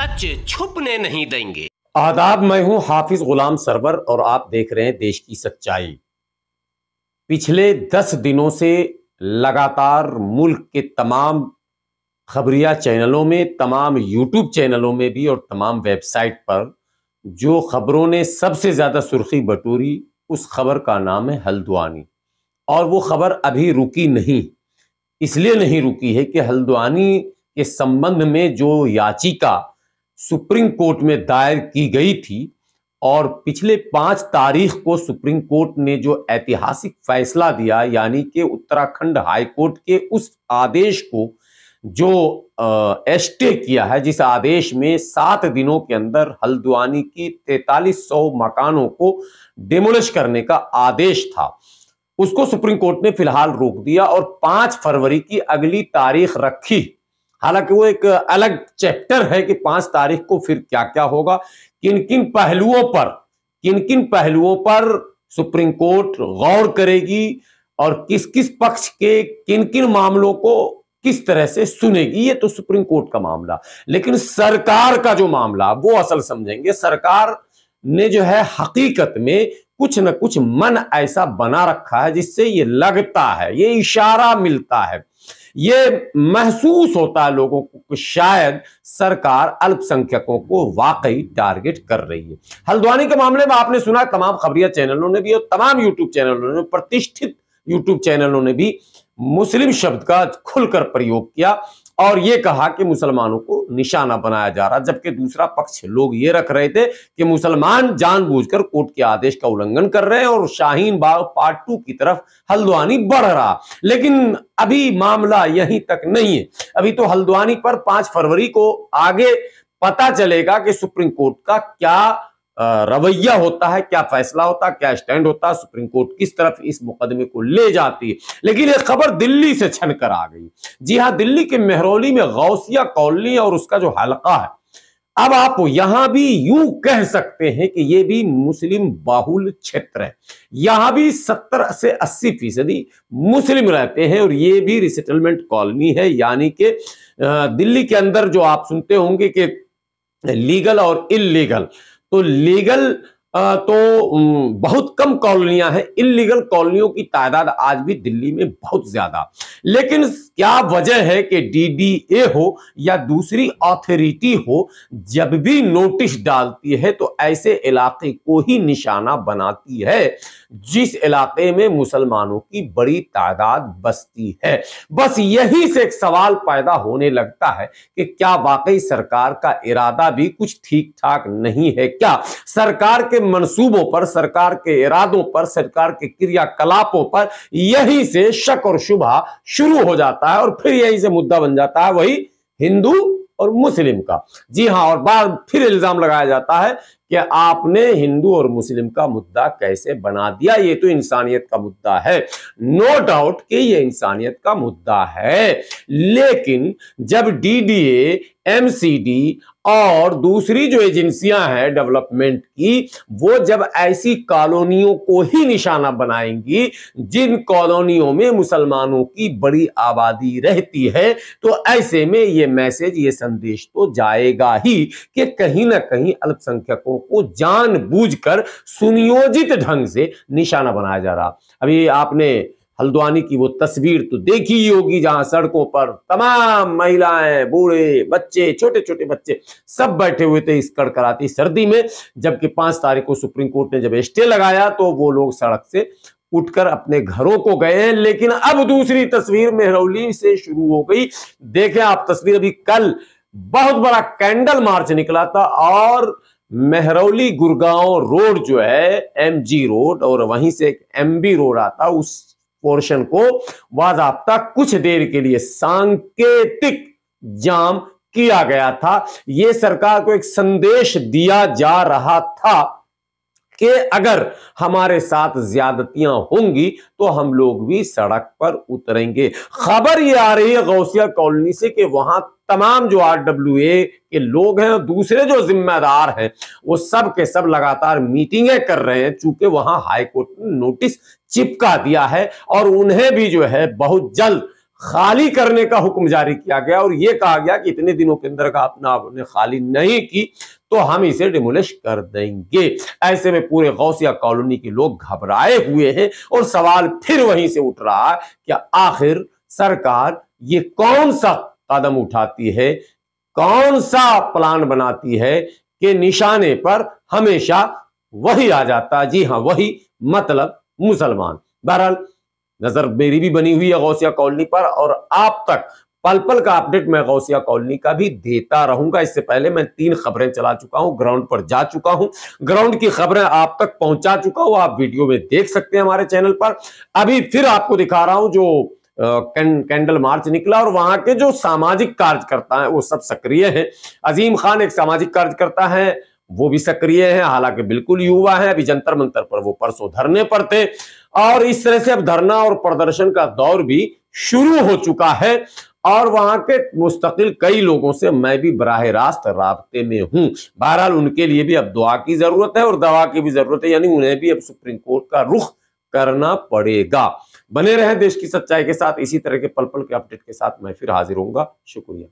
सच छुपने नहीं देंगे। आदाब, मैं हूं हाफिज गुलाम सरवर और आप देख रहे हैं देश की सच्चाई। पिछले 10 दिनों से लगातार मुल्क के तमाम खबरिया चैनलों में, तमाम यूट्यूब चैनलों में भी और तमाम वेबसाइट पर जो खबरों ने सबसे ज्यादा सुर्खी बटोरी, उस खबर का नाम है हल्द्वानी। और वो खबर अभी रुकी नहीं, इसलिए नहीं रुकी है कि हल्द्वानी के संबंध में जो याचिका सुप्रीम कोर्ट में दायर की गई थी और पिछले 5 तारीख को सुप्रीम कोर्ट ने जो ऐतिहासिक फैसला दिया, यानी कि उत्तराखंड हाई कोर्ट के उस आदेश को जो स्टे किया है, जिस आदेश में 7 दिनों के अंदर हल्द्वानी की 4300 मकानों को डिमोलिश करने का आदेश था, उसको सुप्रीम कोर्ट ने फिलहाल रोक दिया और 5 फरवरी की अगली तारीख रखी। हालांकि वो एक अलग चैप्टर है कि 5 तारीख को फिर क्या क्या होगा, किन किन पहलुओं पर सुप्रीम कोर्ट गौर करेगी और किस किस पक्ष के किन किन मामलों को किस तरह से सुनेगी, ये तो सुप्रीम कोर्ट का मामला। लेकिन सरकार का जो मामला वो असल समझेंगे। सरकार ने जो है हकीकत में कुछ न कुछ मन ऐसा बना रखा है जिससे ये लगता है, ये इशारा मिलता है, ये महसूस होता है लोगों को कि शायद सरकार अल्पसंख्यकों को वाकई टारगेट कर रही है। हल्द्वानी के मामले में आपने सुना, तमाम खबरिया चैनलों ने भी और तमाम यूट्यूब चैनलों ने, प्रतिष्ठित यूट्यूब चैनलों ने भी मुस्लिम शब्द का खुलकर प्रयोग किया और यह कहा कि मुसलमानों को निशाना बनाया जा रहा, जबकि दूसरा पक्ष लोग ये रख रहे थे कि मुसलमान जानबूझकर कोर्ट के आदेश का उल्लंघन कर रहे हैं और शाहीन बाग पार्ट 2 की तरफ हल्द्वानी बढ़ रहा। लेकिन अभी मामला यहीं तक नहीं है। अभी तो हल्द्वानी पर 5 फरवरी को आगे पता चलेगा कि सुप्रीम कोर्ट का क्या रवैया होता है, क्या फैसला होता है, क्या स्टैंड होता है, सुप्रीम कोर्ट किस तरफ इस मुकदमे को ले जाती है। लेकिन यह खबर दिल्ली से छनकर आ गई। जी हां, दिल्ली के मेहरौली में गौसिया कॉलोनी और उसका जो हलका है, अब आप यहां भी यूं कह सकते हैं कि यह भी मुस्लिम बाहुल क्षेत्र है। यहां भी 70 से 80% मुस्लिम रहते हैं और यह भी रिसेटलमेंट कॉलोनी है, यानी कि दिल्ली के अंदर जो आप सुनते होंगे कि लीगल और इल्लीगल, तो लीगल तो बहुत कम कॉलोनियां हैं, इल्लीगल कॉलोनियों की तादाद आज भी दिल्ली में बहुत ज्यादा। लेकिन क्या वजह है कि डीडीए हो या दूसरी अथॉरिटी हो, जब भी नोटिस डालती है तो ऐसे इलाके को ही निशाना बनाती है जिस इलाके में मुसलमानों की बड़ी तादाद बसती है। बस यही से एक सवाल पैदा होने लगता है कि क्या वाकई सरकार का इरादा भी कुछ ठीक ठाक नहीं है क्या? सरकार के मंसूबों पर, सरकार के इरादों पर, सरकार के क्रियाकलापों पर यहीं से शक और शुबहा शुरू हो जाता है और फिर यहीं से मुद्दा बन जाता है वही हिंदू और मुस्लिम का। जी हां, और बाद फिर इल्जाम लगाया जाता है कि आपने हिंदू और मुस्लिम का मुद्दा कैसे बना दिया, ये तो इंसानियत का मुद्दा है। नो डाउट कि ये इंसानियत का मुद्दा है, लेकिन जब डीडीए, एमसीडी और दूसरी जो एजेंसियां हैं डेवलपमेंट की, वो जब ऐसी कॉलोनियों को ही निशाना बनाएंगी जिन कॉलोनियों में मुसलमानों की बड़ी आबादी रहती है, तो ऐसे में ये मैसेज, ये संदेश तो जाएगा ही कि कहीं ना कहीं अल्पसंख्यकों को जानबूझकर सुनियोजित ढंग से निशाना बनाया जा रहा। अभी आपने हल्द्वानी की वो तस्वीर तो देखी ही होगी जहां सड़कों पर तमाम महिलाएं, बूढ़े, बच्चे, छोटे छोटे बच्चे सब बैठे हुए थे इस कड़कड़ाती सर्दी में, जबकि 5 तारीख को सुप्रीम कोर्ट ने जब स्टे लगाया तो वो लोग सड़क से उठकर अपने घरों को गए हैं। लेकिन अब दूसरी तस्वीर मेहरौली से शुरू हो गई। देखें आप तस्वीर, अभी कल बहुत बड़ा कैंडल मार्च निकला था और मेहरौली गुड़गांव रोड जो है, एमजी रोड, और वहीं से एक एमबी रोड आता, उस पोर्शन को बाज़ाब्ता कुछ देर के लिए सांकेतिक जाम किया गया था। यह सरकार को एक संदेश दिया जा रहा था कि अगर हमारे साथ ज्यादतियां होंगी तो हम लोग भी सड़क पर उतरेंगे। खबर ये आ रही है गौसिया कॉलोनी से कि वहां तमाम जो आरडब्ल्यूए के लोग हैं और दूसरे जो जिम्मेदार हैं वो सब के सब लगातार मीटिंगें कर रहे हैं, चूंकि वहां हाईकोर्ट ने नोटिस चिपका दिया है और उन्हें भी जो है बहुत जल्द खाली करने का हुक्म जारी किया गया और यह कहा गया कि इतने दिनों के अंदर आपने खाली नहीं की तो हम इसे डिमोलिश कर देंगे। ऐसे में पूरे गौसिया कॉलोनी के लोग घबराए हुए हैं और सवाल फिर वहीं से उठ रहा है कि आखिर सरकार ये कौन सा कदम उठाती है, कौन सा प्लान बनाती है कि निशाने पर हमेशा वही आ जाता है। जी हां, वही मतलब मुसलमान। बहरहाल नजर मेरी भी बनी हुई है गौसिया कॉलोनी पर और आप तक पल पल का अपडेट मैं गौसिया कॉलोनी का भी देता रहूंगा। इससे पहले मैं 3 खबरें चला चुका हूं, ग्राउंड पर जा चुका हूं, ग्राउंड की खबरें आप तक पहुंचा चुका हूं, आप वीडियो में देख सकते हैं हमारे चैनल पर। अभी फिर आपको दिखा रहा हूं जो कैंडल मार्च निकला और वहां के जो सामाजिक कार्यकर्ता हैं वो सब सक्रिय हैं। अजीम खान एक सामाजिक कार्यकर्ता है, वो भी सक्रिय है, हालांकि बिल्कुल युवा है। अभी जंतर मंतर पर वो परसों धरने पर थे और इस तरह से अब धरना और प्रदर्शन का दौर भी शुरू हो चुका है और वहां के मुस्तकिल कई लोगों से मैं भी बराह रास्त राब्ते में हूं। बहरहाल उनके लिए भी अब दुआ की जरूरत है और दवा की भी जरूरत है, यानी उन्हें भी अब सुप्रीम कोर्ट का रुख करना पड़ेगा। बने रहें देश की सच्चाई के साथ, इसी तरह के पल पल के अपडेट के साथ मैं फिर हाजिर होऊंगा। शुक्रिया।